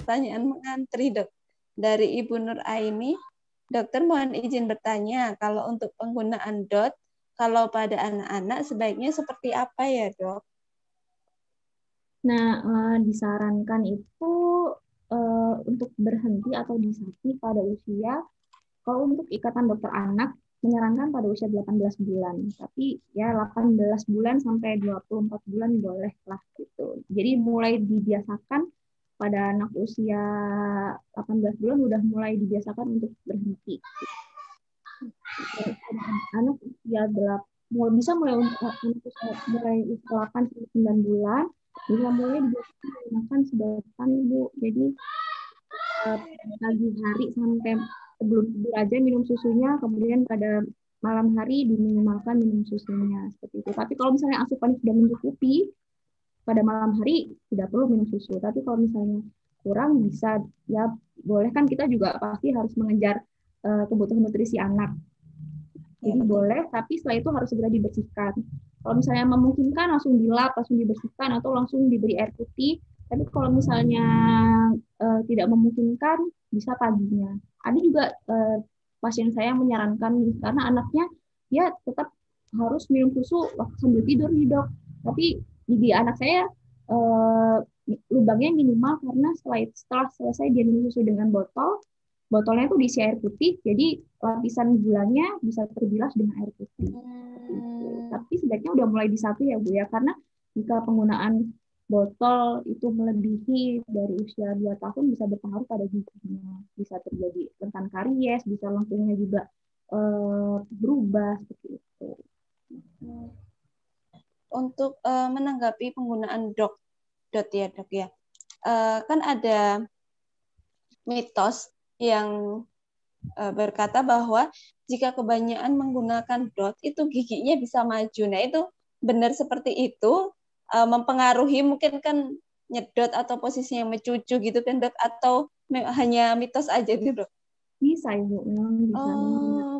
pertanyaan mengantri, Dok. Dari Ibu Nur Aini, dokter mohon izin bertanya, kalau untuk penggunaan DOT, kalau pada anak-anak sebaiknya seperti apa ya, Dok? Nah, disarankan itu untuk berhenti atau disati pada usia, kalau untuk Ikatan Dokter Anak menyarankan pada usia 18 bulan. Tapi ya 18 bulan sampai 24 bulan boleh lah gitu. Jadi mulai dibiasakan pada anak usia 18 bulan udah mulai dibiasakan untuk berhenti. Dan pada anak usia 8, bisa mulai untuk anak usia mulai usia 8 sampai 9 bulan bisa mulai dibiasakan menggunakan sedotan Ibu. Jadi pagi hari sampai sebelum tidur aja minum susunya, kemudian pada malam hari diminimalkan minum susunya seperti itu. Tapi kalau misalnya asupan sudah mencukupi, pada malam hari tidak perlu minum susu. Tapi kalau misalnya kurang bisa ya boleh, kan kita juga pasti harus mengejar kebutuhan nutrisi anak. Jadi boleh, tapi setelah itu harus segera dibersihkan. Kalau misalnya memungkinkan langsung dilap, langsung dibersihkan atau langsung diberi air putih. Tapi kalau misalnya tidak memungkinkan, bisa paginya. Ada juga pasien saya menyarankan karena anaknya dia tetap harus minum susu waktu sambil tidur nih dok. Tapi gigi anak saya lubangnya minimal karena setelah selesai dia minum susu dengan botolnya itu diisi air putih, jadi lapisan gulanya bisa terbilas dengan air putih. Tapi sebaiknya udah mulai disatu ya Bu ya, karena jika penggunaan botol itu melebihi dari usia 2 tahun bisa berpengaruh pada giginya. Bisa terjadi rentan karies, bisa lengkungnya juga berubah seperti itu. Untuk menanggapi penggunaan dot ya dok ya, kan ada mitos yang berkata bahwa jika kebanyakan menggunakan dot itu giginya bisa maju. Nah itu benar seperti itu, mempengaruhi mungkin kan nyedot atau posisinya mencucu gitu kan dok, atau hanya mitos aja gitu dok? Bisa Ibu, memang bisa.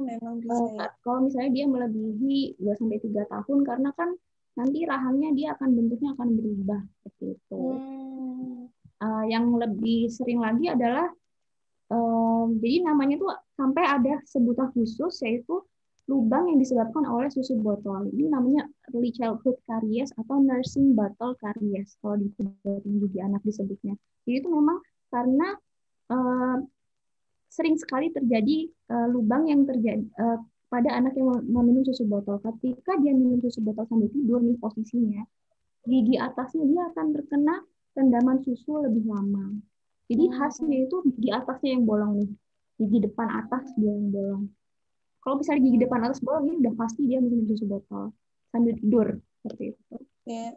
Memang bisa ya. Kalau misalnya dia melebihi 2-3 tahun, karena kan nanti rahangnya dia akan bentuknya akan berubah seperti itu. Yang lebih sering lagi adalah jadi namanya tuh sampai ada sebutan khusus, yaitu lubang yang disebabkan oleh susu botol. Ini namanya early childhood caries atau nursing bottle caries kalau di gigi anak disebutnya. Jadi itu memang karena sering sekali terjadi lubang yang terjadi pada anak yang meminum susu botol. Ketika dia minum susu botol sambil tidur nih posisinya, gigi atasnya dia akan terkena rendaman susu lebih lama. Jadi khasnya itu gigi atasnya yang bolong nih. Gigi depan atas dia yang bolong. Kalau misalnya gigi depan atas bolong, ini udah pasti dia minum susu botol sambil tidur seperti itu. Ya,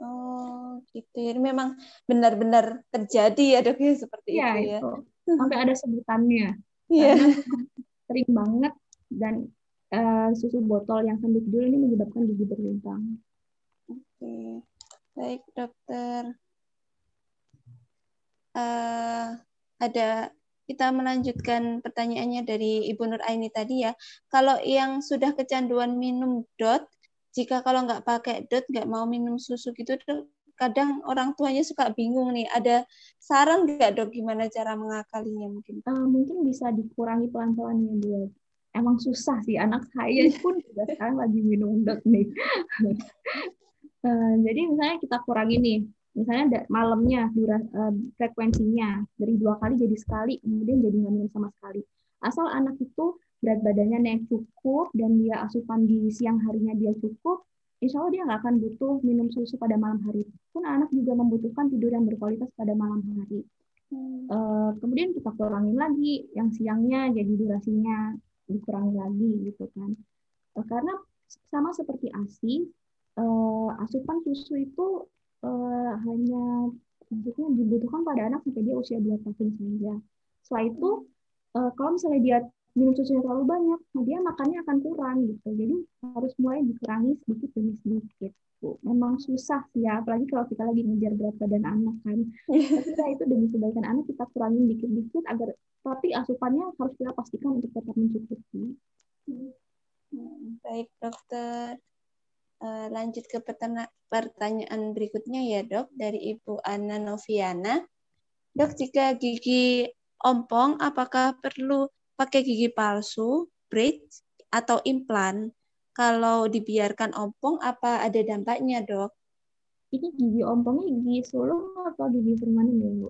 gitu. Jadi memang benar-benar terjadi ya dok ya seperti ya, itu ya. Itu. Sampai ada sebutannya. Yeah. Karena sering banget dan susu botol yang sambil tidur ini menyebabkan gigi berlubang. Oke, baik dokter. Ada kita melanjutkan pertanyaannya dari Ibu Nur Aini tadi ya. Kalau yang sudah kecanduan minum dot, jika kalau nggak pakai dot, nggak mau minum susu gitu, kadang orang tuanya suka bingung nih. Ada saran nggak dok gimana cara mengakalinya mungkin? Mungkin bisa dikurangi pelan-pelan ya Bu. Emang susah sih, anak saya pun juga sekarang lagi minum dot nih. Jadi misalnya kita kurangi nih, misalnya malamnya frekuensinya dari 2 kali jadi sekali, kemudian jadi nggak minum sama sekali. Asal anak itu berat badannya naik cukup dan dia asupan di siang harinya dia cukup, insya Allah dia nggak akan butuh minum susu pada malam hari. Pun anak juga membutuhkan tidur yang berkualitas pada malam hari. Kemudian kita kurangin lagi yang siangnya, jadi durasinya dikurangi lagi gitu kan. Karena sama seperti ASI, asupan susu itu hanya maksudnya dibutuhkan pada anak sampai dia usia 2 tahun saja. Setelah itu kalau misalnya dia minum susunya terlalu banyak, nah dia makannya akan kurang gitu. Jadi harus mulai dikurangi sedikit demi sedikit. Memang susah sih ya, apalagi kalau kita lagi ngejar berat badan anak kan. Tapi ya itu demi kebaikan anak kita kurangin dikit-dikit agar, tapi asupannya harus kita pastikan untuk tetap mencukupi. Baik dokter. Lanjut ke pertanyaan berikutnya ya dok, dari Ibu Ana Noviana. Dok, jika gigi ompong, apakah perlu pakai gigi palsu, bridge, atau implan? Kalau dibiarkan ompong, apa ada dampaknya, dok? Ini gigi ompongnya gigi sulung atau gigi permanen ya, Bu?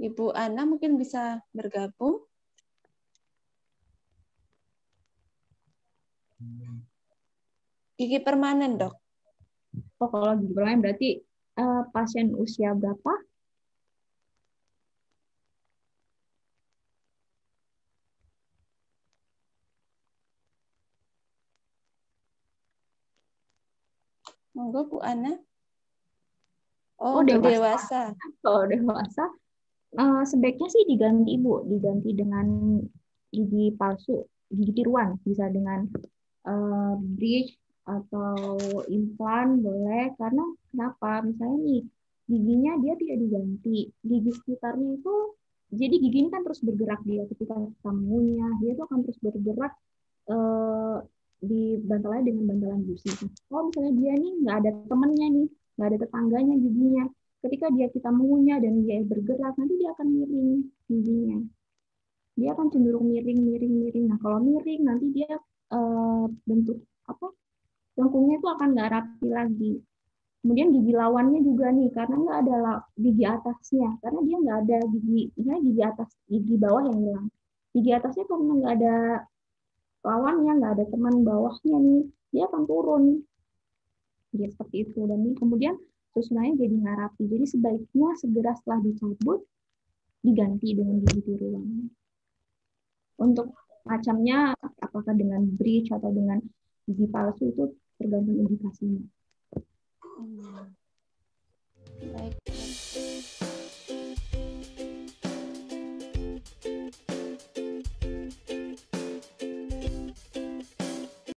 Ibu Ana mungkin bisa bergabung. Gigi permanen, dok. Oh, kalau gigi permanen berarti pasien usia berapa? Monggo, Bu Ana. Oh, Oh, untuk dewasa. dewasa. Kalau dewasa, sebaiknya sih diganti, Ibu. Diganti dengan gigi palsu, gigi tiruan. Bisa dengan bridge atau implan boleh. Karena kenapa? Misalnya nih, giginya dia tidak diganti. Gigi sekitarnya itu, jadi gigi ini kan terus bergerak dia ketika kita mengunyah. Dia tuh akan terus bergerak eh, di bantalnya dengan bantalan gusi. Kalau misalnya dia nih nggak ada temennya nih, nggak ada tetangganya giginya, ketika dia kita mengunyah dan dia bergerak, nanti dia akan miring giginya. Dia akan cenderung miring, miring, miring. Nah, kalau miring nanti dia bentuk apa? Lengkungnya itu akan nggak rapi lagi. Kemudian gigi lawannya juga nih, karena nggak ada gigi atasnya, karena dia nggak ada gigi, misalnya gigi atas, gigi bawah yang hilang. Gigi atasnya karena nggak ada lawannya, nggak ada teman bawahnya nih, dia akan turun. Jadi seperti itu. Dan ini kemudian susunannya jadi nggak rapi. Jadi sebaiknya segera setelah dicabut, diganti dengan gigi tiruan. Untuk macamnya, apakah dengan bridge atau dengan gigi palsu itu tergantung indikasinya.